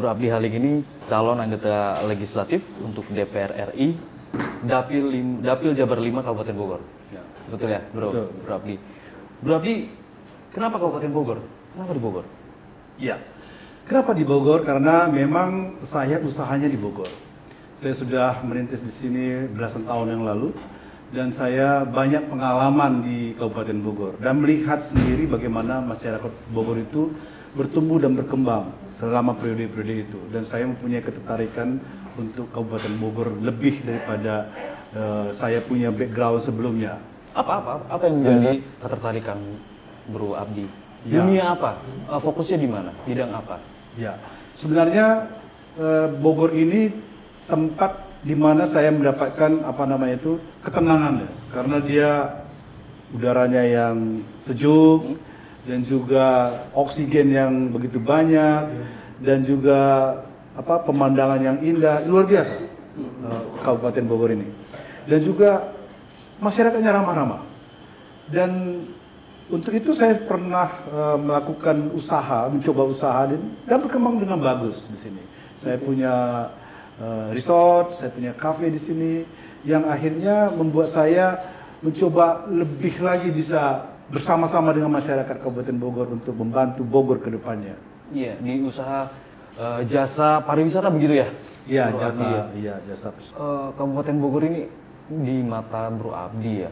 Bro Abdi Halik ini calon anggota legislatif untuk DPR RI, Dapil Jabar 5 Kabupaten Bogor. Siap. Betul ya, Bro? Betul. Bro Abdi. Bro Abdi, kenapa Kabupaten Bogor? Kenapa di Bogor? Ya. Kenapa di Bogor? Karena memang saya usahanya di Bogor. Saya sudah merintis di sini belasan tahun yang lalu dan saya banyak pengalaman di Kabupaten Bogor dan melihat sendiri bagaimana masyarakat Bogor itu bertumbuh dan berkembang selama periode-periode itu, dan saya mempunyai ketertarikan untuk Kabupaten Bogor lebih daripada saya punya background sebelumnya. Apa yang menjadi ketertarikan Bro Abdi? Ya. Dunia apa? Fokusnya di mana? Bidang apa? Ya, sebenarnya Bogor ini tempat di mana saya mendapatkan ketenangan ya, karena dia udaranya yang sejuk dan juga oksigen yang begitu banyak dan juga pemandangan yang indah, luar biasa Kabupaten Bogor ini, dan juga masyarakatnya ramah-ramah. Dan untuk itu saya pernah melakukan mencoba usaha dan berkembang dengan bagus di sini. Saya punya resort, saya punya cafe di sini, yang akhirnya membuat saya mencoba lebih lagi bisa bersama-sama dengan masyarakat Kabupaten Bogor untuk membantu Bogor ke depannya. Iya, di usaha jasa pariwisata begitu ya? Iya, Bro jasa, Abdi, ya? iya jasa. Kabupaten Bogor ini di mata Bro Abdi ya,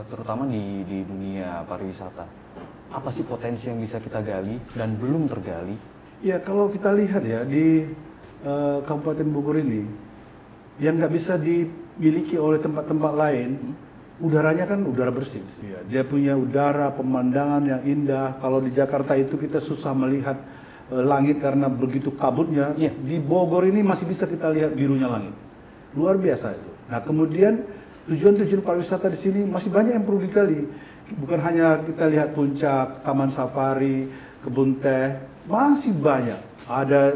terutama di dunia pariwisata, apa sih potensi yang bisa kita gali dan belum tergali? Ya, kalau kita lihat ya di Kabupaten Bogor ini, yang nggak bisa dimiliki oleh tempat-tempat lain, udaranya kan udara bersih. Ya, dia punya udara, pemandangan yang indah. Kalau di Jakarta itu kita susah melihat langit karena begitu kabutnya. Yeah. Di Bogor ini masih bisa kita lihat birunya langit. Luar biasa itu. Nah, kemudian tujuan-tujuan pariwisata di sini masih banyak yang perlu digali. Bukan hanya kita lihat puncak, taman safari, kebun teh, masih banyak. Ada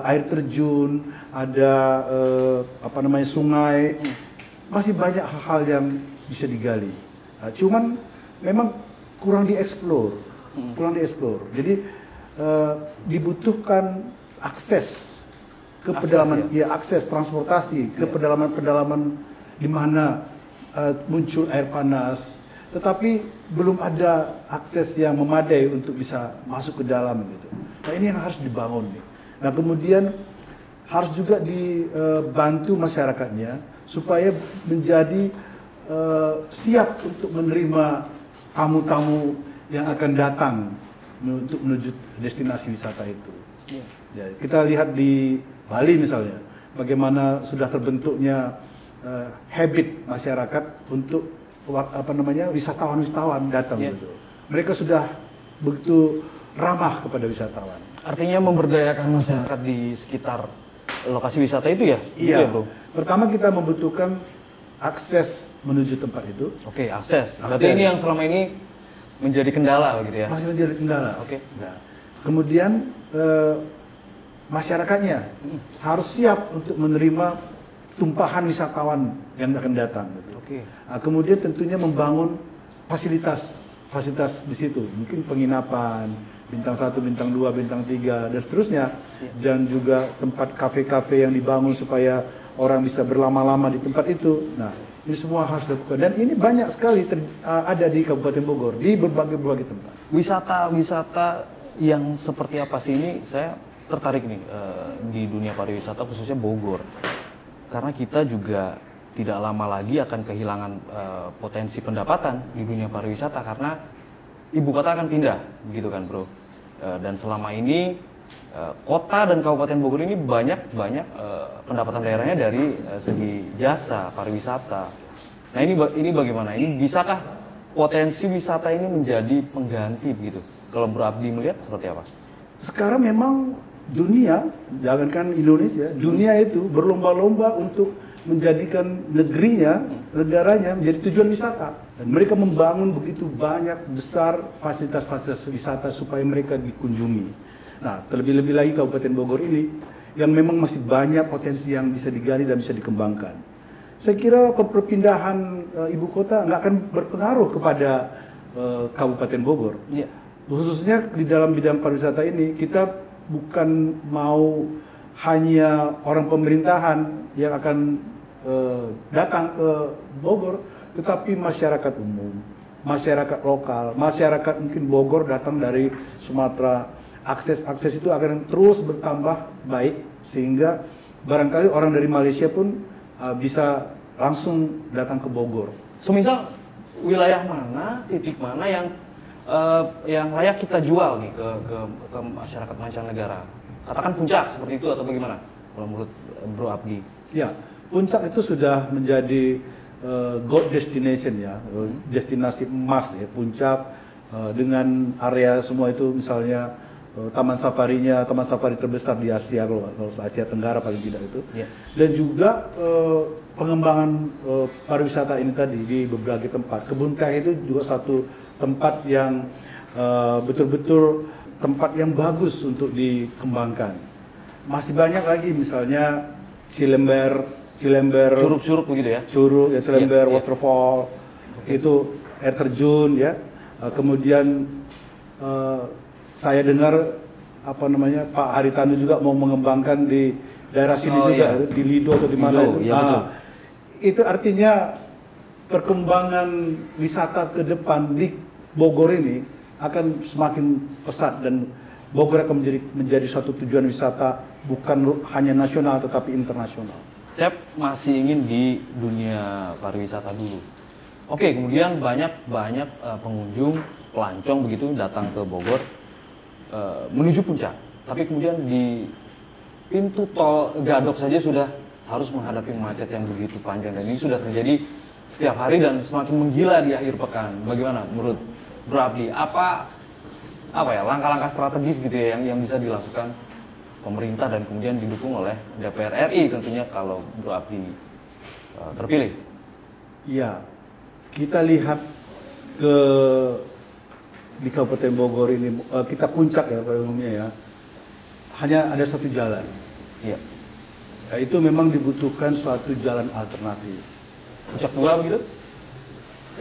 air terjun, ada sungai, masih banyak hal-hal yang bisa digali. Nah, cuman memang kurang dieksplor, Jadi dibutuhkan akses ke pedalaman, akses transportasi ke pedalaman-pedalaman di mana muncul air panas, tetapi belum ada akses yang memadai untuk bisa masuk ke dalam gitu. Nah, ini yang harus dibangun nih. Nah, kemudian harus juga dibantu masyarakatnya supaya menjadi siap untuk menerima tamu-tamu yang akan datang untuk menuju destinasi wisata itu. Ya, kita lihat di Bali misalnya, bagaimana sudah terbentuknya habit masyarakat untuk wisatawan-wisatawan datang gitu. Mereka sudah begitu ramah kepada wisatawan. Artinya memberdayakan masyarakat di sekitar lokasi wisata itu ya? Iya, gitu ya, Bro? Pertama kita membutuhkan akses menuju tempat itu. Oke, akses. Berarti ini yang selama ini menjadi kendala gitu ya? Masih menjadi kendala. Oke. Nah, kemudian masyarakatnya harus siap untuk menerima tumpahan wisatawan yang akan datang. Gitu. Oke. Nah, kemudian tentunya membangun fasilitas di situ, mungkin penginapan, bintang 1, bintang 2, bintang 3, dan seterusnya. Dan juga tempat kafe-kafe yang dibangun supaya orang bisa berlama-lama di tempat itu. Nah, ini semua harus dilakukan. Dan ini banyak sekali ada di Kabupaten Bogor, di berbagai tempat. Wisata yang seperti apa sih ini? Saya tertarik nih di dunia pariwisata khususnya Bogor. Karena kita juga tidak lama lagi akan kehilangan potensi pendapatan di dunia pariwisata karena ibu kota akan pindah, gitu kan, Bro. Dan selama ini kota dan Kabupaten Bogor ini banyak pendapatan daerahnya dari segi jasa pariwisata. Nah, ini bagaimana? Ini bisakah potensi wisata ini menjadi pengganti begitu? Kalau Bro Abdi melihat seperti apa? Sekarang memang dunia, jangankan Indonesia, dunia itu berlomba-lomba untuk menjadikan negaranya menjadi tujuan wisata. Dan mereka membangun begitu banyak besar fasilitas-fasilitas wisata supaya mereka dikunjungi. Nah, terlebih-lebih lagi Kabupaten Bogor ini yang memang masih banyak potensi yang bisa digali dan bisa dikembangkan. Saya kira perpindahan ibu kota nggak akan berpengaruh kepada Kabupaten Bogor. Iya. Khususnya di dalam bidang pariwisata ini kita bukan mau hanya orang pemerintahan yang akan datang ke Bogor, tetapi masyarakat umum, masyarakat lokal, masyarakat mungkin Bogor datang dari Sumatera, akses itu akan terus bertambah baik sehingga barangkali orang dari Malaysia pun bisa langsung datang ke Bogor. Semisal wilayah mana, titik mana yang layak kita jual nih ke masyarakat mancanegara? Katakan Puncak seperti itu atau bagaimana? Kalau menurut Bro Abdi? Ya, Puncak itu sudah menjadi gold destination ya, destinasi emas ya, Puncak dengan area semua itu misalnya taman safarinya, taman safari terbesar di Asia kalau Asia Tenggara paling tidak itu. Yeah. Dan juga pengembangan pariwisata ini tadi di berbagai tempat. Kebun Teh itu juga satu tempat yang betul-betul tempat yang bagus untuk dikembangkan. Masih banyak lagi misalnya Cilember curug-curug begitu ya. Curug ya, Cilember, yeah, waterfall. Okay. Itu air terjun ya. Kemudian saya dengar Pak Haritanu juga mau mengembangkan di daerah sini juga, iya. Di Lido atau di mana itu. Ya, betul. Itu artinya perkembangan wisata ke depan di Bogor ini akan semakin pesat dan Bogor akan menjadi suatu tujuan wisata bukan hanya nasional tetapi internasional. Saya masih ingin di dunia pariwisata dulu. Oke, kemudian banyak pengunjung pelancong begitu datang ke Bogor menuju Puncak, tapi kemudian di pintu tol Gadok saja sudah harus menghadapi macet yang begitu panjang dan ini sudah terjadi setiap hari dan semakin menggila di akhir pekan. Bagaimana menurut Bro Abdi? Apa ya langkah-langkah strategis gitu ya yang bisa dilakukan pemerintah dan kemudian didukung oleh DPR RI tentunya kalau Bro Abdi terpilih? Iya, kita lihat di Kabupaten Bogor ini, kita Puncak ya pada umumnya ya, hanya ada satu jalan. Iya. Ya, itu memang dibutuhkan suatu jalan alternatif. Puncak 2 begitu?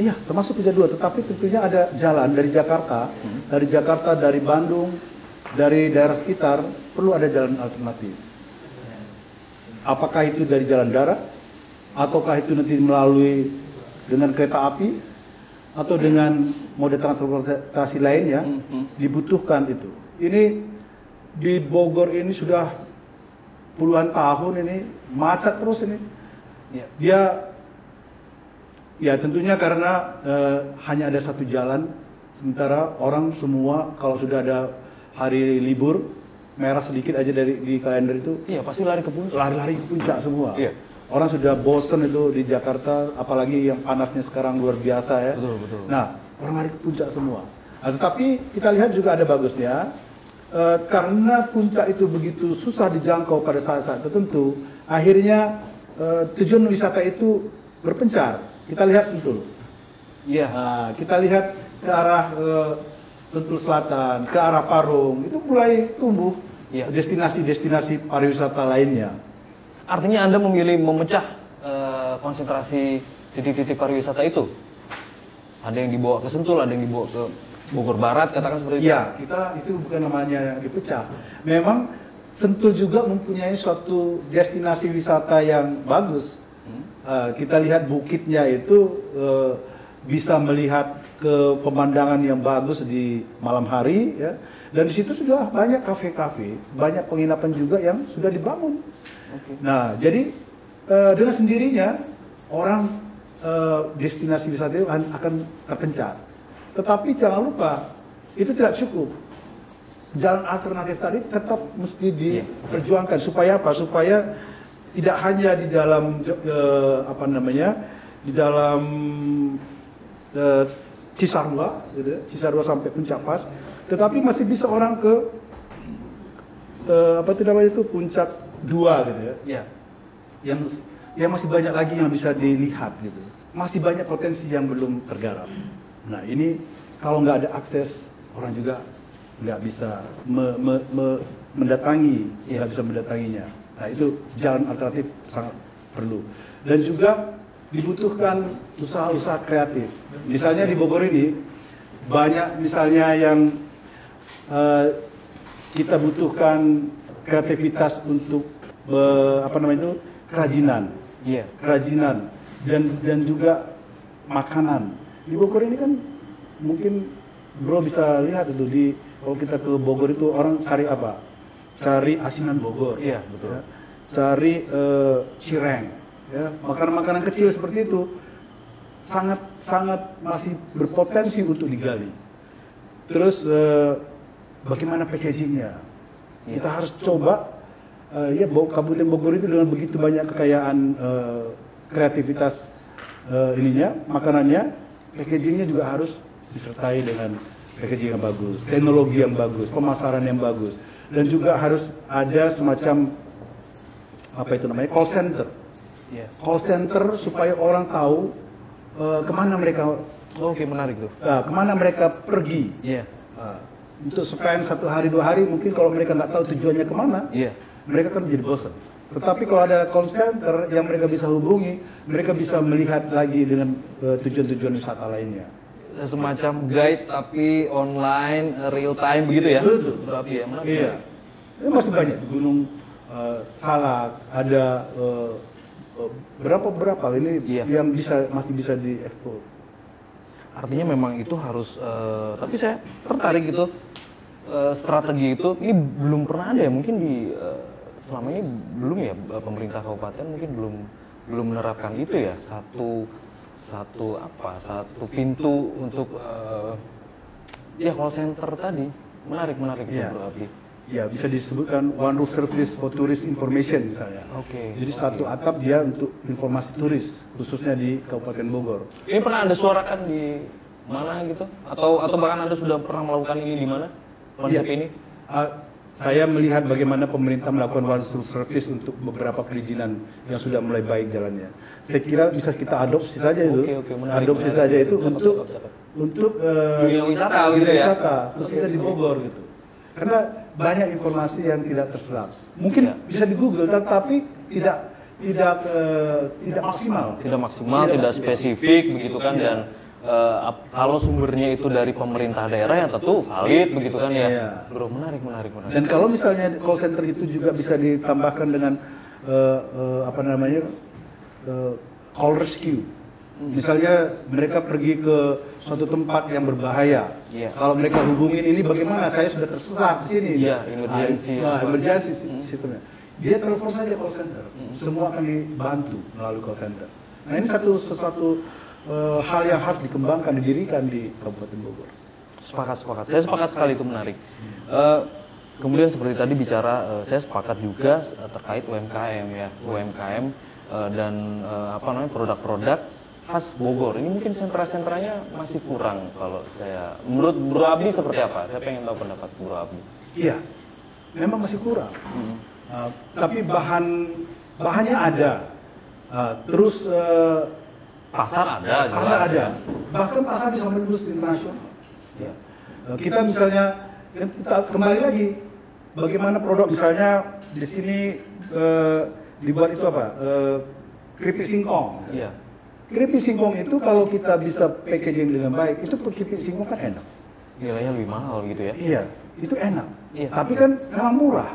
Iya, termasuk Puncak 2, tetapi tentunya ada jalan dari Jakarta, dari Bandung, dari daerah sekitar, perlu ada jalan alternatif. Apakah itu dari jalan darat, ataukah itu nanti melalui dengan kereta api, atau dengan mode transportasi lainnya, dibutuhkan itu. Ini di Bogor ini sudah puluhan tahun ini macet terus ini. Dia ya tentunya karena hanya ada satu jalan, sementara orang semua kalau sudah ada hari libur merah sedikit aja di kalender itu, iya pasti lari ke Puncak. Lari ke Puncak semua. Iya. Orang sudah bosen itu di Jakarta, apalagi yang panasnya sekarang luar biasa ya. Betul. Nah, orang lari ke Puncak semua. Nah, tetapi kita lihat juga ada bagusnya, karena Puncak itu begitu susah dijangkau pada saat-saat tertentu, akhirnya tujuan wisata itu berpencar. Kita lihat Sentul. Iya. Nah, kita lihat ke arah Sentul Selatan, ke arah Parung, itu mulai tumbuh destinasi-destinasi pariwisata lainnya. Artinya Anda memilih memecah konsentrasi titik-titik pariwisata itu? Ada yang dibawa ke Sentul, ada yang dibawa ke Bogor Barat, katakan seperti itu? Iya, kita itu bukan namanya dipecah. Memang Sentul juga mempunyai suatu destinasi wisata yang bagus. Kita lihat bukitnya itu bisa melihat ke pemandangan yang bagus di malam hari, ya. Dan di situ sudah banyak kafe-kafe, banyak penginapan juga yang sudah dibangun. Okay. Nah, jadi dengan sendirinya orang destinasi wisata itu akan terpencar. Tetapi jangan lupa, itu tidak cukup. Jalan alternatif tadi tetap mesti diperjuangkan. Supaya apa? Supaya tidak hanya di dalam di dalam Cisarua, gitu, Cisarua sampai Puncak Pas, tetapi masih bisa orang ke Puncak 2 gitu ya. Yeah. Yang masih banyak lagi yang bisa dilihat gitu. Masih banyak potensi yang belum tergarap. Nah, ini kalau nggak ada akses, orang juga nggak bisa mendatangi, nggak bisa mendatanginya. Nah, itu jalan alternatif sangat perlu. Dan juga dibutuhkan usaha-usaha kreatif. Misalnya di Bogor ini banyak misalnya yang kita butuhkan kreativitas untuk kerajinan, Iya. kerajinan dan juga makanan. Di Bogor ini kan mungkin bro bisa lihat itu kalau kita ke Bogor itu orang cari apa? Cari asinan Bogor. Iya, betul. Ya. Cari cireng, ya. Makanan-makanan kecil seperti itu sangat masih berpotensi untuk digali. Terus bagaimana packagingnya? Iya. Kita harus coba Kabupaten Bogor itu dengan begitu banyak kekayaan kreativitas makanannya, packagingnya juga harus disertai dengan packaging yang bagus, teknologi yang bagus, pemasaran yang bagus, dan juga harus ada semacam call center. Iya. Call center supaya orang tahu kemana mereka Oke, menarik tuh. kemana mereka pergi. Iya. Untuk spend 1 hari 2 hari, mungkin kalau mereka nggak tahu tujuannya kemana, Iya. mereka kan menjadi bosan. Tetapi kalau ada call center yang mereka bisa hubungi, mereka bisa melihat lagi dengan tujuan-tujuan wisata lainnya. Semacam guide tapi online, real time begitu ya? Betul. Berarti ya, menarik. Iya. Ini masih banyak di Gunung Salak, ada berapa ini Iya. yang masih bisa diekspor. Artinya memang itu harus, tapi saya tertarik gitu, strategi itu, ini belum pernah ada ya, mungkin selama ini belum ya, pemerintah kabupaten mungkin belum menerapkan itu ya, satu pintu untuk call center tadi. Menarik itu, Iya. Bro Abdi. Ya, bisa disebutkan one roof service for tourist information misalnya. Oke. Jadi satu atap dia untuk informasi turis, khususnya di Kabupaten Bogor. Ini pernah Anda suarakan di mana gitu? Atau bahkan Anda sudah pernah melakukan ini di mana? Konsep Iya. ini? Saya melihat bagaimana pemerintah melakukan one roof service untuk beberapa perizinan yang sudah mulai baik jalannya. Saya kira bisa kita adopsi saja itu. Oke, menarik, Adopsi menarik. saja itu Cakep, untuk cakep. untuk Dunia wisata gitu ya? wisata, khususnya di Bogor gitu. Karena banyak informasi yang tidak terserap. Mungkin Ya. bisa di Google, tapi tidak maksimal. Tidak maksimal, tidak spesifik begitu kan, dan kalau sumbernya itu dari pemerintah daerah yang tentu valid begitu kan ya. Iya. Bro, menarik. Dan kalau misalnya call center itu juga bisa ditambahkan dengan call rescue. Misalnya mereka pergi ke suatu tempat yang berbahaya. Iya. Kalau mereka hubungin ini bagaimana? Saya sudah tersesat di sini. Iya, emergency. Emergency sistemnya. Dia telepon saja call center. Semua akan dibantu melalui call center. Nah, ini sesuatu hal yang harus dikembangkan, didirikan di Kabupaten Bogor. Sepakat. Saya sepakat sekali, itu menarik. Kemudian seperti tadi bicara, saya sepakat juga terkait UMKM ya, UMKM dan produk-produk khas Bogor. Ini mungkin sentra-sentranya masih kurang kalau saya. Menurut Bro Abdi seperti apa? Saya pengen tahu pendapat Bro Abdi. Iya, memang masih kurang. Tapi bahannya ada. Terus Pasar ada. pasar ada. Bahkan pasar bisa menembus internasional. Ya. Kita misalnya kita kembali lagi, bagaimana produk misalnya di sini dibuat itu apa? Keripik singkong. Iya. Keripik singkong itu kalau kita bisa packaging dengan baik, itu keripik singkong kan enak. Nilainya lebih mahal gitu ya. Iya, itu enak. Iya. Tapi kan memang murah.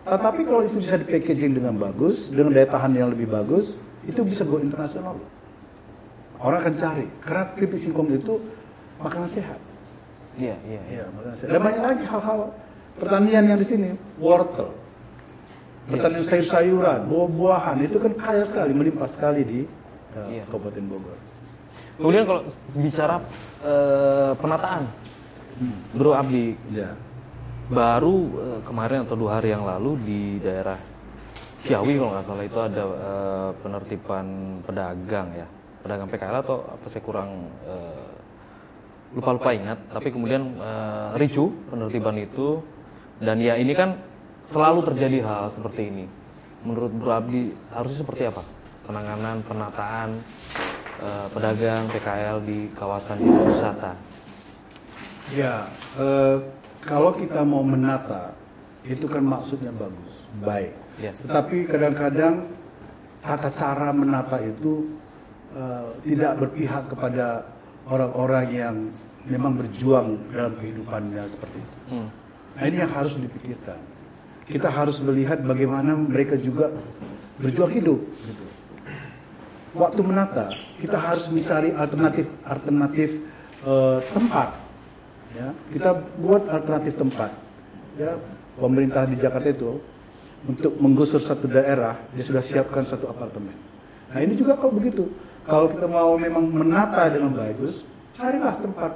Tetapi kalau itu bisa di packaging dengan bagus, dengan daya tahan yang lebih bagus, itu bisa go internasional. Orang akan cari, karena keripik singkong itu makanan sehat. Iya. Makanan sehat. Dan banyak lagi hal-hal pertanian yang di sini, wortel, pertanian sayur-sayuran, buah-buahan, itu kan kaya sekali, melimpah sekali di Kabupaten Bogor. Kemudian kalau bicara penataan, Bro Abdi, Ya. baru kemarin atau 2 hari yang lalu di daerah Ciawi kalau nggak salah itu ada penertiban pedagang PKL atau apa, saya kurang lupa ingat, tapi kemudian ricu penertiban itu, dan ya ini kan selalu terjadi hal seperti ini. Menurut Bro Abdi harusnya seperti apa penanganan penataan pedagang PKL di kawasan wisata? Ya, kalau kita mau menata, itu kan maksudnya bagus, baik. Ya. Tetapi kadang-kadang tata cara menata itu tidak berpihak kepada orang-orang yang memang berjuang dalam kehidupannya seperti itu. Nah, ini yang harus dipikirkan. Kita harus melihat bagaimana mereka juga berjuang hidup. Gitu. Waktu menata, kita harus mencari alternatif tempat. Ya, kita buat alternatif tempat. Ya, pemerintah di Jakarta itu untuk menggusur satu daerah, dia sudah siapkan satu apartemen. Nah, ini juga kalau begitu. Kalau kita mau memang menata dengan bagus, carilah tempat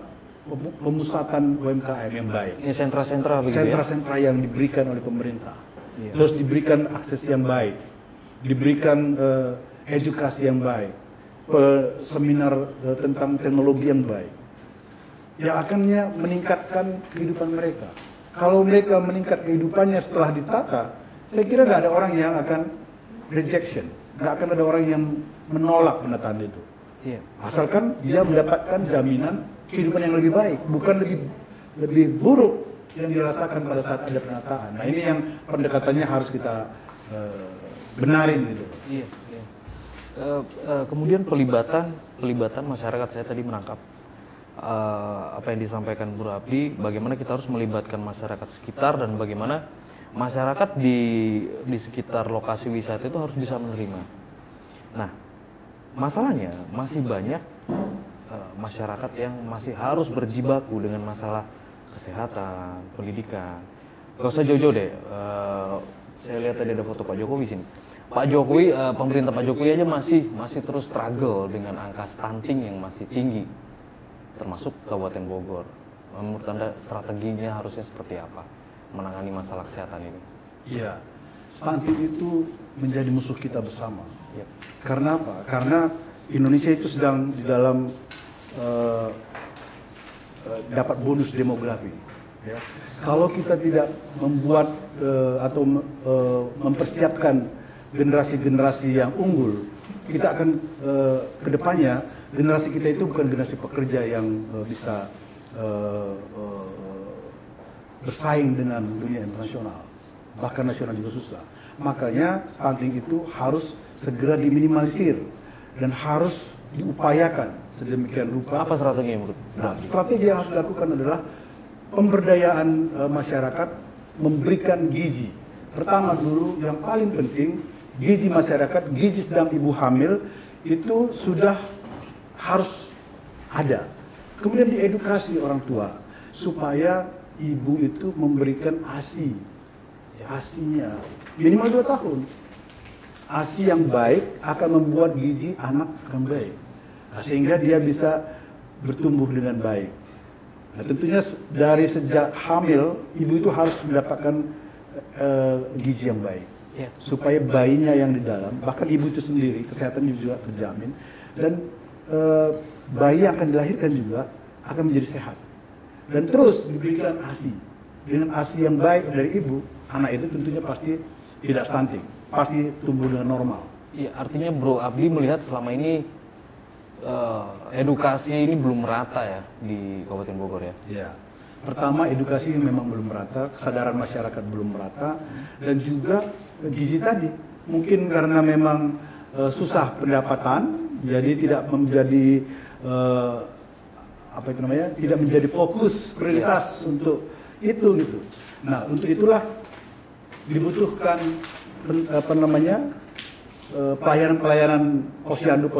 pemusatan UMKM yang baik. Ini sentra-sentra begitu ya? Sentra-sentra yang diberikan oleh pemerintah. Iya. Terus diberikan akses yang baik, diberikan edukasi yang baik, seminar tentang teknologi yang baik, yang akannya meningkatkan kehidupan mereka. Kalau mereka meningkat kehidupannya setelah ditata, saya kira nggak ada orang yang akan rejection, nggak akan ada orang yang menolak penataan itu. Iya. Asalkan dia mendapatkan jaminan kehidupan yang lebih baik, bukan lebih buruk yang dirasakan pada saat ada penataan. Nah, ini yang pendekatannya harus kita benarin gitu. Iya. Iya. Kemudian pelibatan masyarakat, saya tadi menangkap apa yang disampaikan Bu Abdi, bagaimana kita harus melibatkan masyarakat sekitar dan bagaimana masyarakat di sekitar lokasi wisata itu harus bisa menerima. Nah, masalahnya masih banyak masyarakat yang masih harus berjibaku dengan masalah kesehatan, pendidikan. Gak usah jauh-jauh deh. Saya lihat tadi ada foto Pak Jokowi sini. Pak Jokowi, pemerintah Pak Jokowi aja masih terus struggle dengan angka stunting yang masih tinggi, termasuk Kabupaten Bogor. Menurut Anda strateginya harusnya seperti apa menangani masalah kesehatan ini? Iya, stunting itu menjadi musuh kita bersama. Yep. Karena apa? Karena Indonesia itu sedang di dalam dapat bonus demografi. Ya. Kalau kita tidak membuat atau mempersiapkan generasi-generasi yang unggul, kita akan kedepannya generasi kita itu bukan generasi pekerja yang bisa bersaing dengan dunia internasional, bahkan nasional juga susah. Makanya stunting itu harus segera diminimalisir dan harus diupayakan sedemikian rupa. Apa strategi menurut? Nah, strategi yang harus dilakukan adalah pemberdayaan masyarakat, memberikan gizi. Pertama dulu yang paling penting, gizi masyarakat, gizi sedang ibu hamil itu sudah harus ada. Kemudian diedukasi orang tua supaya ibu itu memberikan ASI. ASInya minimal 2 tahun. ASI yang baik akan membuat gizi anak akan baik. Nah, sehingga dia bisa bertumbuh dengan baik. Nah, tentunya dari sejak hamil, ibu itu harus mendapatkan gizi yang baik. Yeah. Supaya bayinya yang di dalam, bahkan ibu itu sendiri, kesehatan juga terjamin. Dan bayi yang akan dilahirkan juga akan menjadi sehat. Dan terus diberikan ASI. Dengan ASI yang baik dari ibu, anak itu tentunya pasti tidak stunting, pasti tumbuh dengan normal. Iya, artinya Bro Abdi melihat selama ini edukasi ini belum merata ya di Kabupaten Bogor ya? Ya. Pertama, edukasi memang belum merata, kesadaran masyarakat belum merata, dan juga gizi tadi. Mungkin karena memang susah pendapatan, jadi tidak menjadi tidak menjadi fokus prioritas untuk itu gitu. Nah, untuk itulah dibutuhkan pelayanan posyandu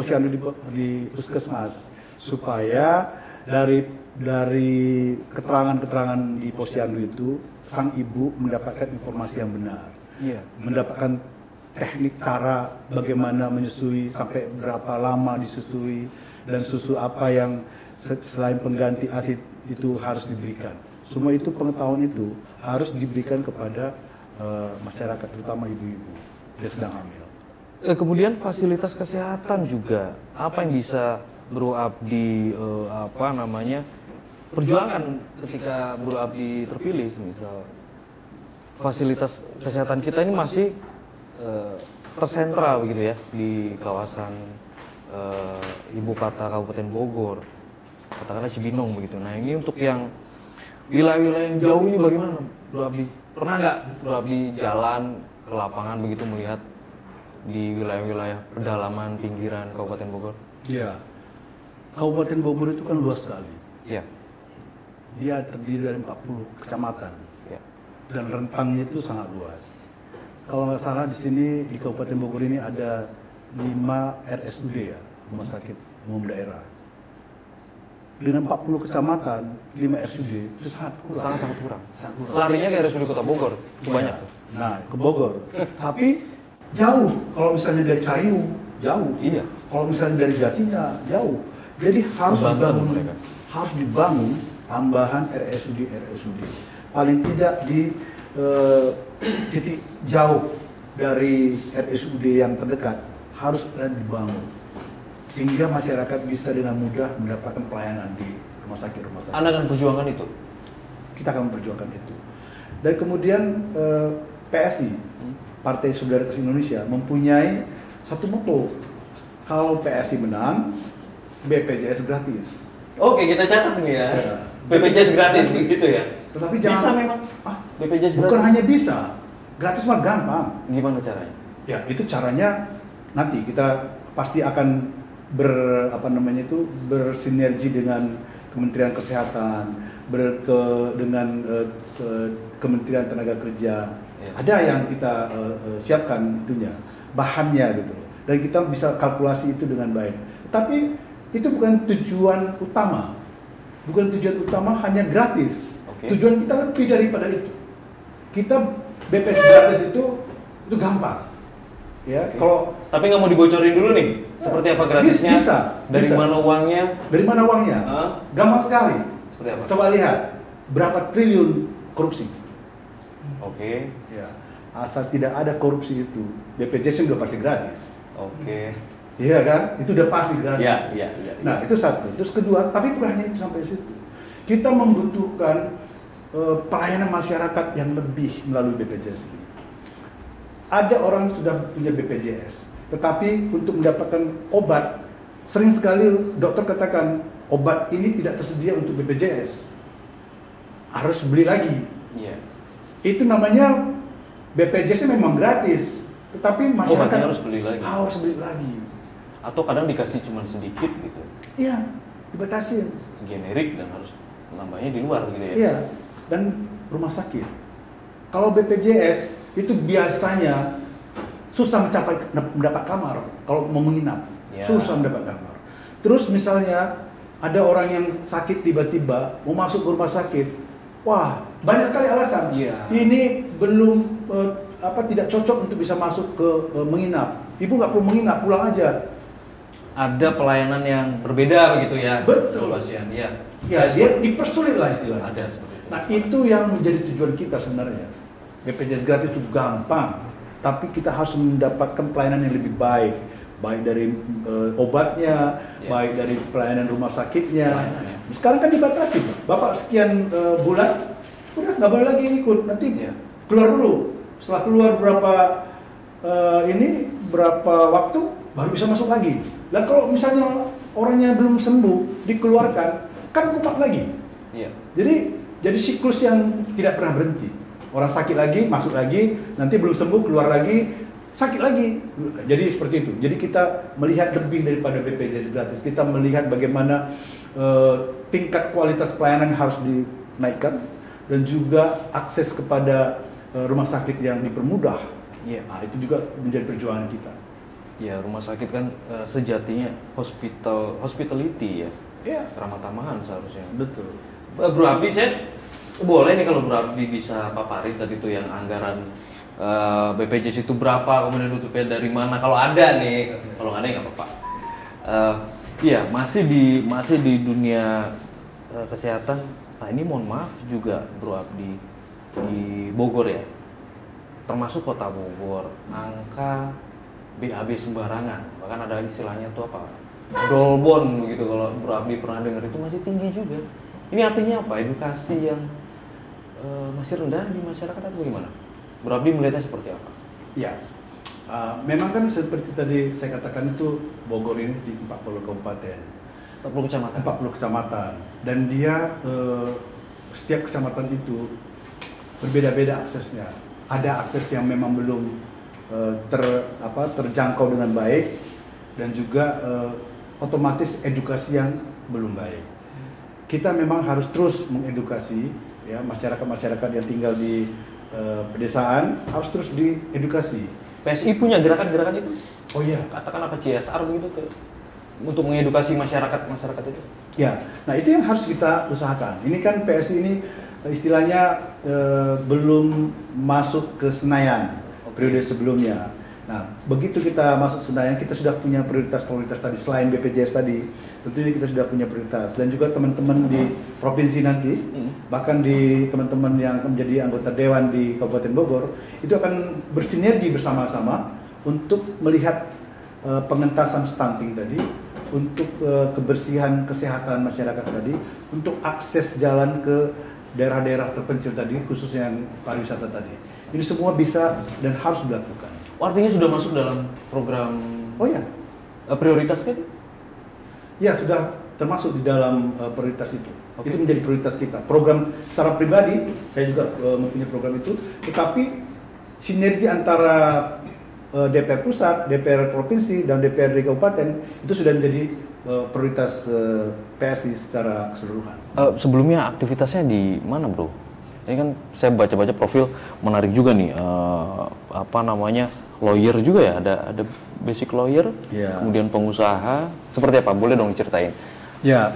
di puskesmas supaya dari keterangan-keterangan di posyandu itu sang ibu mendapatkan informasi yang benar, mendapatkan teknik cara bagaimana menyusui, sampai berapa lama disusui, dan susu apa yang selain pengganti ASI itu harus diberikan. Semua itu pengetahuan itu harus diberikan kepada masyarakat, terutama ibu-ibu yang sedang hamil. Kemudian fasilitas kesehatan juga, apa yang bisa Bro Abdi perjuangan ketika Bro Abdi terpilih, misal fasilitas kesehatan kita ini masih tersentra begitu ya di kawasan ibu kota Kabupaten Bogor, katakanlah Cibinong begitu. Nah, ini untuk yang wilayah-wilayah yang jauh ini bagaimana Bro Abdi? Pernah nggak Bro Abdi jalan ke lapangan begitu melihat di wilayah-wilayah pedalaman pinggiran Kabupaten Bogor? Iya. Kabupaten Bogor itu kan luas sekali. Iya. dia terdiri dari 40 kecamatan Ya. dan rentangnya itu sangat luas. Kalau nggak salah di sini di Kabupaten Bogor ini ada 5 RSUD ya, rumah sakit umum daerah. Dengan 40 kecamatan, 5 RSUD itu sangat kurang. Sangat kurang. Sangat kurang. Larinya ke RSUD Kota Bogor, itu banyak. Nah, ke Bogor. Tapi jauh. Kalau misalnya dari Cariw, jauh. Iya. Kalau misalnya dari Jasinga, jauh. Jadi harus Kebantu dibangun, mereka. harus dibangun tambahan RSUD. Paling tidak di titik jauh dari RSUD yang terdekat harus dibangun, sehingga masyarakat bisa dengan mudah mendapatkan pelayanan di rumah sakit. Anda akan perjuangkan itu? Kita akan memperjuangkan itu. Dan kemudian PSI, Partai Solidaritas Indonesia, mempunyai satu motto. Kalau PSI menang, BPJS gratis. Oke, kita catat nih ya. Ya. BPJS gratis gitu ya. Tetapi Bisa jangan, memang BPJS bukan gratis. hanya bisa, gratis mah gampang. Gimana caranya? Ya, itu caranya nanti kita pasti akan bersinergi dengan Kementerian Kesehatan, dengan Kementerian Tenaga Kerja. Ya. Ada yang kita siapkan itunya, bahannya gitu. Dan kita bisa kalkulasi itu dengan baik. Tapi itu bukan tujuan utama. Bukan tujuan utama hanya gratis. Oke. Tujuan kita lebih daripada itu. Kita BPJS gratis itu gampang. Ya, Oke. kalau Tapi nggak mau dibocorin dulu nih, seperti apa gratisnya? Bisa. Dari mana uangnya? dari mana uangnya? Hah? Gampang sekali. Seperti apa? Coba lihat berapa triliun korupsi. Oke, Ya, asal tidak ada korupsi itu, BPJS udah pasti gratis. oke. Iya kan? Itu udah pasti gratis. Ya. Nah, itu satu. Terus kedua, tapi bukan hanya itu sampai situ. Kita membutuhkan pelayanan masyarakat yang lebih melalui BPJS ini. Ada orang sudah punya BPJS, tetapi untuk mendapatkan obat, sering sekali dokter katakan obat ini tidak tersedia untuk BPJS, harus beli lagi. Iya. Itu namanya BPJS memang gratis, tetapi masyarakat Obatnya harus beli lagi. Harus beli lagi. Atau kadang dikasih cuma sedikit gitu, Iya, dibatasin. generik dan harus nambahnya di luar gitu ya. Iya, dan rumah sakit. Kalau BPJS itu biasanya susah mendapat kamar kalau mau menginap. Ya. Susah mendapat kamar. Terus misalnya ada orang yang sakit tiba-tiba mau masuk ke rumah sakit. Wah, banyak sekali alasan. Iya. Ini belum tidak cocok untuk bisa masuk ke menginap. Ibu nggak perlu menginap, pulang aja. Ada pelayanan yang berbeda begitu ya. Betul. Pasien, ya. Ya, dia dipersulit lah istilahnya. Ada seperti itu. Nah, itu yang menjadi tujuan kita sebenarnya. BPJS gratis itu gampang, tapi kita harus mendapatkan pelayanan yang lebih baik dari obatnya, Ya. baik dari pelayanan rumah sakitnya. Pelayanannya. Sekarang kan dibatasi, Bapak sekian bulan, udah nggak boleh lagi ikut, nanti Ya. keluar dulu. Setelah keluar berapa waktu, baru bisa masuk lagi. Dan kalau misalnya orangnya belum sembuh, dikeluarkan, kan kumat lagi. Iya. Jadi siklus yang tidak pernah berhenti. Orang sakit lagi, masuk lagi, nanti belum sembuh, keluar lagi, sakit lagi. Jadi seperti itu. Jadi kita melihat lebih daripada BPJS gratis. Kita melihat bagaimana tingkat kualitas pelayanan harus dinaikkan dan juga akses kepada rumah sakit yang dipermudah. Iya. Nah, itu juga menjadi perjuangan kita. Ya, rumah sakit kan sejatinya hospitality ya. Iya, Ramah tamahan seharusnya. betul. Bro Abdi, saya boleh nih kalau Bro Abdi bisa paparin tadi tuh yang anggaran BPJS itu berapa, kemudian tutupnya dari mana, kalau ada nih, kalau nggak ada ya nggak apa-apa. Iya, masih di dunia kesehatan. Nah ini mohon maaf juga Bro Abdi di Bogor ya, termasuk kota Bogor, angka BAB sembarangan, bahkan ada istilahnya tuh apa, dolbon begitu, kalau Bro Abdi pernah dengar, itu masih tinggi juga. Ini artinya apa? Edukasi yang masih rendah di masyarakat atau bagaimana? Bro Abdi melihatnya seperti apa? Ya, memang kan seperti tadi saya katakan itu Bogor ini di 40 kabupaten, 40 kecamatan. 40 kecamatan, dan dia setiap kecamatan itu berbeda-beda aksesnya. Ada akses yang memang belum terjangkau dengan baik, dan juga otomatis edukasi yang belum baik. kita memang harus terus mengedukasi ya masyarakat yang tinggal di pedesaan, harus terus diedukasi. PSI punya gerakan-gerakan itu? Oh iya, Katakan apa CSR begitu untuk mengedukasi masyarakat itu? ya. Nah itu yang harus kita usahakan. Ini kan PSI ini istilahnya belum masuk ke Senayan periode sebelumnya. Nah, begitu kita masuk Senayan, kita sudah punya prioritas-prioritas tadi selain BPJS tadi. Tentunya kita sudah punya prioritas dan juga teman-teman di provinsi nanti, bahkan di teman-teman yang menjadi anggota dewan di Kabupaten Bogor, itu akan bersinergi bersama-sama untuk melihat pengentasan stunting tadi, untuk kebersihan kesehatan masyarakat tadi, untuk akses jalan ke daerah-daerah terpencil tadi, khususnya yang pariwisata tadi. Ini semua bisa dan harus dilakukan. Artinya sudah masuk dalam program prioritas kan? Ya, sudah termasuk di dalam prioritas itu. Oke. Itu menjadi prioritas kita. Program secara pribadi, saya juga mempunyai program itu, tetapi sinergi antara DPR pusat, DPR provinsi, dan DPR di kabupaten itu sudah menjadi prioritas PSI secara keseluruhan. Sebelumnya aktivitasnya di mana, Bro? Ini kan saya baca-baca profil menarik juga nih, lawyer juga ya, ada basic lawyer, kemudian pengusaha, seperti apa? Boleh dong ceritain? Ya,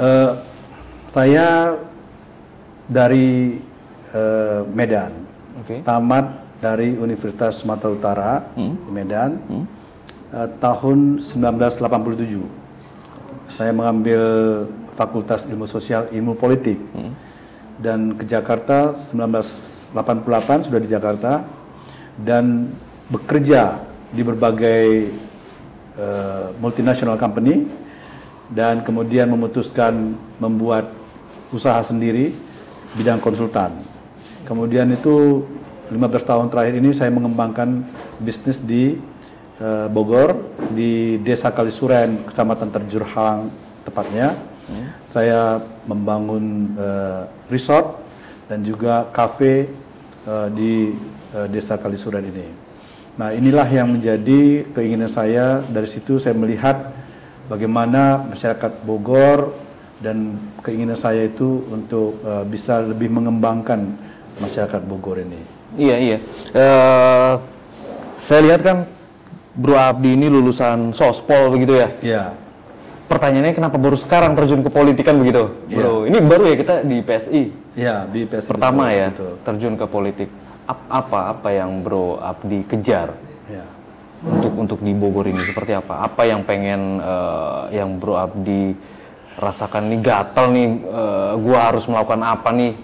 saya dari Medan, tamat dari Universitas Sumatera Utara, Medan, tahun 1987. Saya mengambil Fakultas Ilmu Sosial, Ilmu Politik, dan ke Jakarta 1988 sudah di Jakarta, dan bekerja di berbagai multinational company, dan kemudian memutuskan membuat usaha sendiri bidang konsultan. Kemudian itu 15 tahun terakhir ini saya mengembangkan bisnis di Bogor, di Desa Kalisuren, Kecamatan Terjurhalang tepatnya. Saya membangun resort dan juga kafe di Desa Kalisuren ini. Nah, inilah yang menjadi keinginan saya. Dari situ saya melihat bagaimana masyarakat Bogor, dan keinginan saya itu untuk bisa lebih mengembangkan masyarakat Bogor ini. Iya. Saya lihat kan Bro Abdi ini lulusan Sospol begitu ya? Iya. Pertanyaannya kenapa baru sekarang terjun ke politikan begitu, Bro? Ini baru ya kita di PSI? Iya, di PSI. Pertama betul, ya, betul. terjun ke politik. Apa yang Bro Abdi kejar untuk di Bogor ini, seperti apa? Apa yang pengen yang Bro Abdi rasakan nih, gatel nih, gua harus melakukan apa nih?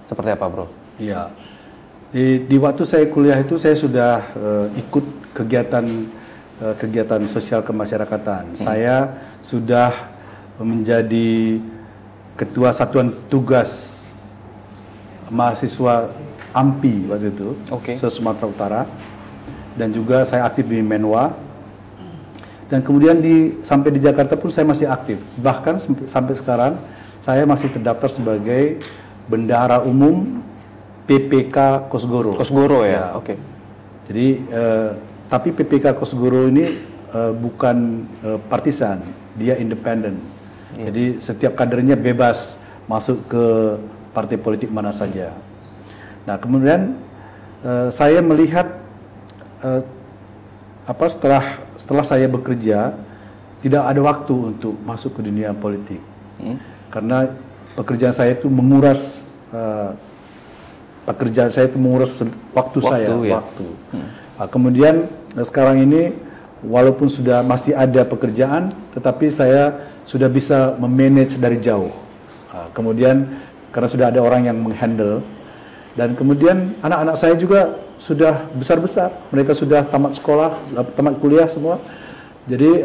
Seperti apa, Bro? Iya. Di waktu saya kuliah itu saya sudah ikut kegiatan sosial kemasyarakatan. Saya sudah menjadi ketua satuan tugas mahasiswa AMPI waktu itu, se-Sumatera Utara, dan juga saya aktif di Menwa, dan kemudian sampai di Jakarta pun saya masih aktif. Bahkan sampai sekarang saya masih terdaftar sebagai bendahara umum PPK Kosgoro. Kosgoro ya, oke. Jadi tapi PPK Kosgoro ini bukan partisan, dia independen. Jadi setiap kadernya bebas masuk ke partai politik mana saja. Nah, kemudian saya melihat setelah saya bekerja tidak ada waktu untuk masuk ke dunia politik, karena pekerjaan saya itu menguras waktu saya. Nah, kemudian sekarang ini walaupun sudah masih ada pekerjaan, tetapi saya sudah bisa memanage dari jauh. Kemudian karena sudah ada orang yang menghandle, dan kemudian anak-anak saya juga sudah besar-besar, mereka sudah tamat sekolah, tamat kuliah semua. Jadi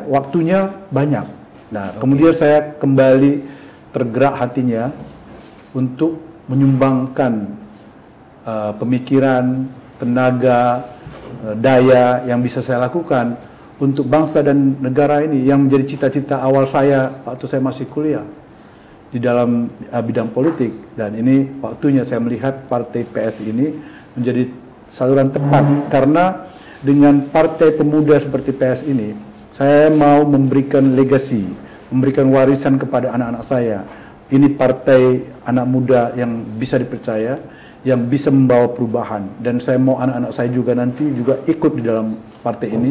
waktunya banyak. Nah, kemudian saya kembali tergerak hatinya untuk menyumbangkan pemikiran, tenaga, daya yang bisa saya lakukan untuk bangsa dan negara ini, yang menjadi cita-cita awal saya waktu saya masih kuliah di dalam bidang politik. Dan ini waktunya saya melihat partai PSI ini menjadi saluran tepat, karena dengan partai pemuda seperti PSI ini saya mau memberikan legasi, memberikan warisan kepada anak-anak saya. Ini partai anak muda yang bisa dipercaya, yang bisa membawa perubahan. Dan saya mau anak-anak saya juga nanti juga ikut di dalam partai ini,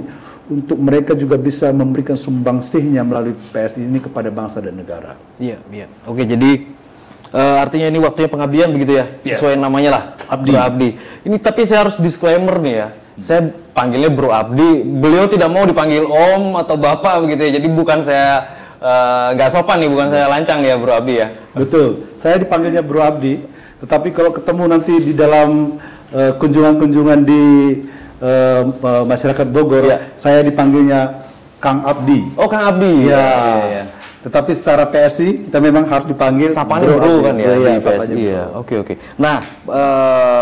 untuk mereka juga bisa memberikan sumbangsihnya melalui PSI ini kepada bangsa dan negara. Iya, iya. Oke, jadi artinya ini waktunya pengabdian begitu ya? Yes. Sesuai namanya lah, Abdi. Bro Abdi. Ini tapi saya harus disclaimer nih ya. Saya panggilnya Bro Abdi. Beliau tidak mau dipanggil Om atau Bapak begitu ya. Jadi bukan saya nggak sopan nih, bukan saya lancang ya Bro Abdi ya. Betul. Saya dipanggilnya Bro Abdi, tetapi kalau ketemu nanti di dalam kunjungan-kunjungan di masyarakat Bogor, Ya. saya dipanggilnya Kang Abdi. Oh, Kang Abdi. Iya. Ya. Tetapi secara PSI kita memang harus dipanggil Sapanya Bro kan ya, Iya, di sapanya PSI Bro. ya. Oke. Nah,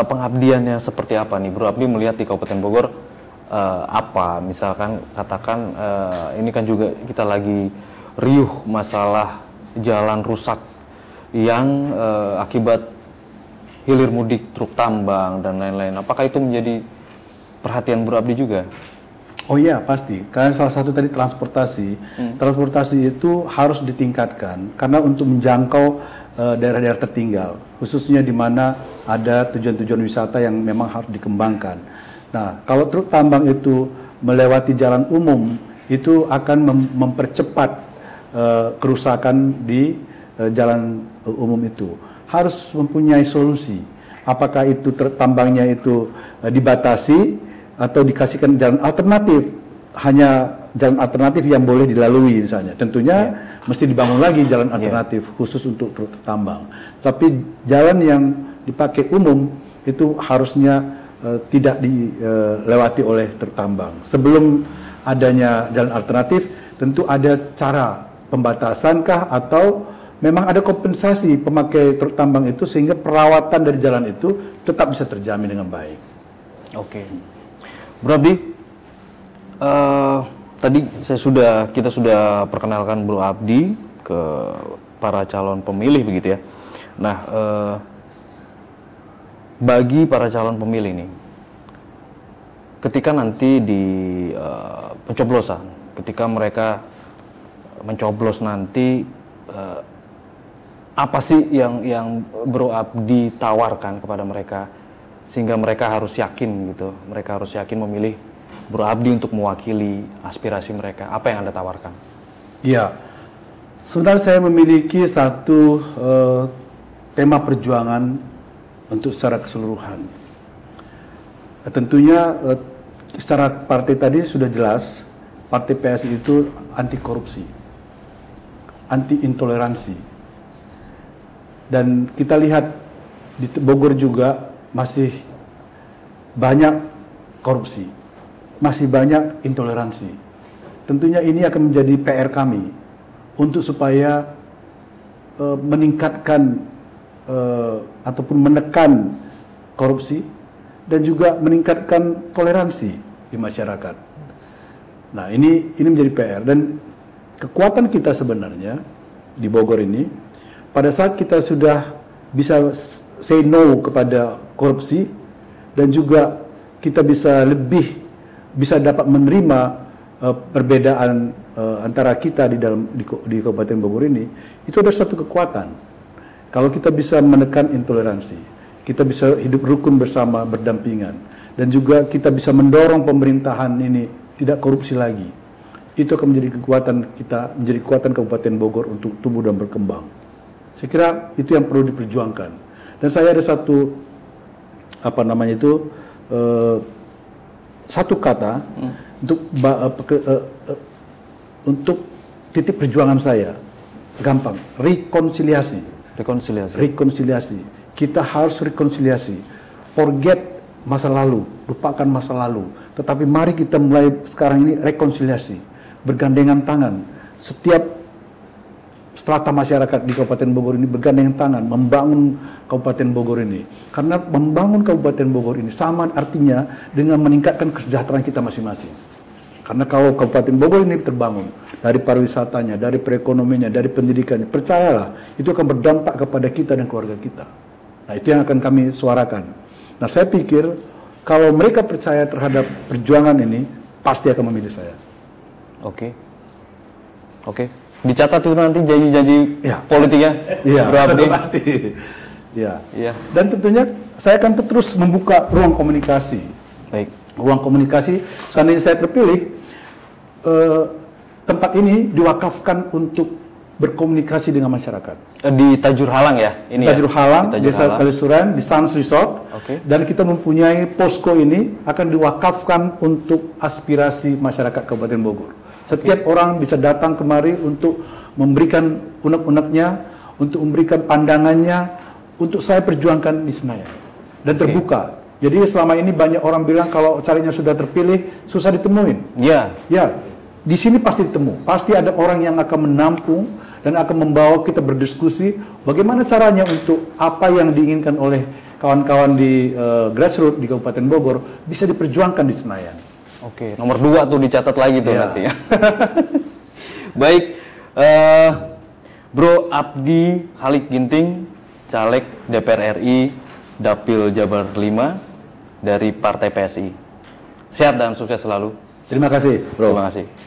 pengabdiannya seperti apa nih Bro Abdi melihat di Kabupaten Bogor? Apa misalkan katakan ini kan juga kita lagi riuh masalah jalan rusak yang akibat hilir mudik truk tambang dan lain-lain. Apakah itu menjadi perhatian Bro Abdi juga? Oh iya, pasti. Karena salah satu tadi transportasi. Transportasi itu harus ditingkatkan karena untuk menjangkau daerah-daerah tertinggal, khususnya di mana ada tujuan-tujuan wisata yang memang harus dikembangkan. Nah, kalau truk tambang itu melewati jalan umum, itu akan mempercepat kerusakan di jalan umum itu. Harus mempunyai solusi. Apakah itu tambangnya itu dibatasi atau dikasihkan jalan alternatif, hanya jalan alternatif yang boleh dilalui misalnya. Tentunya mesti dibangun lagi jalan alternatif khusus untuk truk tambang. Tapi jalan yang dipakai umum itu harusnya tidak dilewati oleh truk tambang. Sebelum adanya jalan alternatif, tentu ada cara pembatasankah atau memang ada kompensasi pemakai truk tambang itu sehingga perawatan dari jalan itu tetap bisa terjamin dengan baik. Oke. Bro Abdi, tadi kita sudah perkenalkan Bro Abdi ke para calon pemilih begitu ya. Nah, bagi para calon pemilih nih, ketika nanti di pencoblosan, ketika mereka mencoblos nanti, apa sih yang Bro Abdi tawarkan kepada mereka sehingga mereka harus yakin gitu, mereka harus yakin memilih Bro Abdi untuk mewakili aspirasi mereka? Apa yang Anda tawarkan? Iya, sebenarnya saya memiliki satu tema perjuangan untuk secara keseluruhan. Tentunya secara partai tadi sudah jelas, partai PSI itu anti korupsi, anti intoleransi. Dan kita lihat di Bogor juga masih banyak korupsi, masih banyak intoleransi. Tentunya ini akan menjadi PR kami untuk supaya meningkatkan ataupun menekan korupsi dan juga meningkatkan toleransi di masyarakat. Nah, ini menjadi PR dan kekuatan kita sebenarnya di Bogor ini pada saat kita sudah bisa say no kepada korupsi dan juga kita bisa dapat menerima perbedaan antara kita di Kabupaten Bogor ini, itu ada suatu kekuatan. Kalau kita bisa menekan intoleransi, kita bisa hidup rukun bersama, berdampingan, dan juga kita bisa mendorong pemerintahan ini tidak korupsi lagi. Itu akan menjadi kekuatan kita, menjadi kekuatan Kabupaten Bogor untuk tumbuh dan berkembang. Saya kira itu yang perlu diperjuangkan. Dan saya ada satu satu kata untuk titik perjuangan saya. Gampang, rekonsiliasi. Rekonsiliasi. Kita harus rekonsiliasi. Forget masa lalu, lupakan masa lalu. Tetapi mari kita mulai sekarang ini rekonsiliasi, bergandengan tangan. Setiap strata masyarakat di Kabupaten Bogor ini bergandengan tangan membangun Kabupaten Bogor ini. Karena membangun Kabupaten Bogor ini sama artinya dengan meningkatkan kesejahteraan kita masing-masing. Karena kalau Kabupaten Bogor ini terbangun dari pariwisatanya, dari perekonomiannya, dari pendidikannya, percayalah itu akan berdampak kepada kita dan keluarga kita. Nah, itu yang akan kami suarakan. Nah, saya pikir kalau mereka percaya terhadap perjuangan ini, pasti akan memilih saya. Oke. Dicatat itu nanti janji-janji Ya. politiknya, Iya, Bro Abdi. pasti. Ya. Iya, Dan tentunya saya akan terus membuka ruang komunikasi. baik. Ruang komunikasi, seandainya saya terpilih, tempat ini diwakafkan untuk berkomunikasi dengan masyarakat. Di Tajur Halang ya? Ini Tajur ya? Halang, Di Tajur Desa Halang. Kalisuran, di Sans Resort. Oke. Dan kita mempunyai posko ini akan diwakafkan untuk aspirasi masyarakat Kabupaten Bogor. Setiap orang bisa datang kemari untuk memberikan unek-uneknya, untuk memberikan pandangannya, untuk saya perjuangkan di Senayan. Dan terbuka. Jadi selama ini banyak orang bilang kalau caranya sudah terpilih, susah ditemuin. Iya, Ya, di sini pasti ditemu. Pasti ada orang yang akan menampung dan akan membawa kita berdiskusi bagaimana caranya untuk apa yang diinginkan oleh kawan-kawan di grassroots di Kabupaten Bogor bisa diperjuangkan di Senayan. oke. Nomor 2 tuh dicatat lagi tuh Iya. nanti ya. Baik, Bro Abdi Halik Ginting, Caleg DPR RI, Dapil Jabar 5 dari Partai PSI. Sehat dan sukses selalu. Terima kasih, Bro. Terima kasih.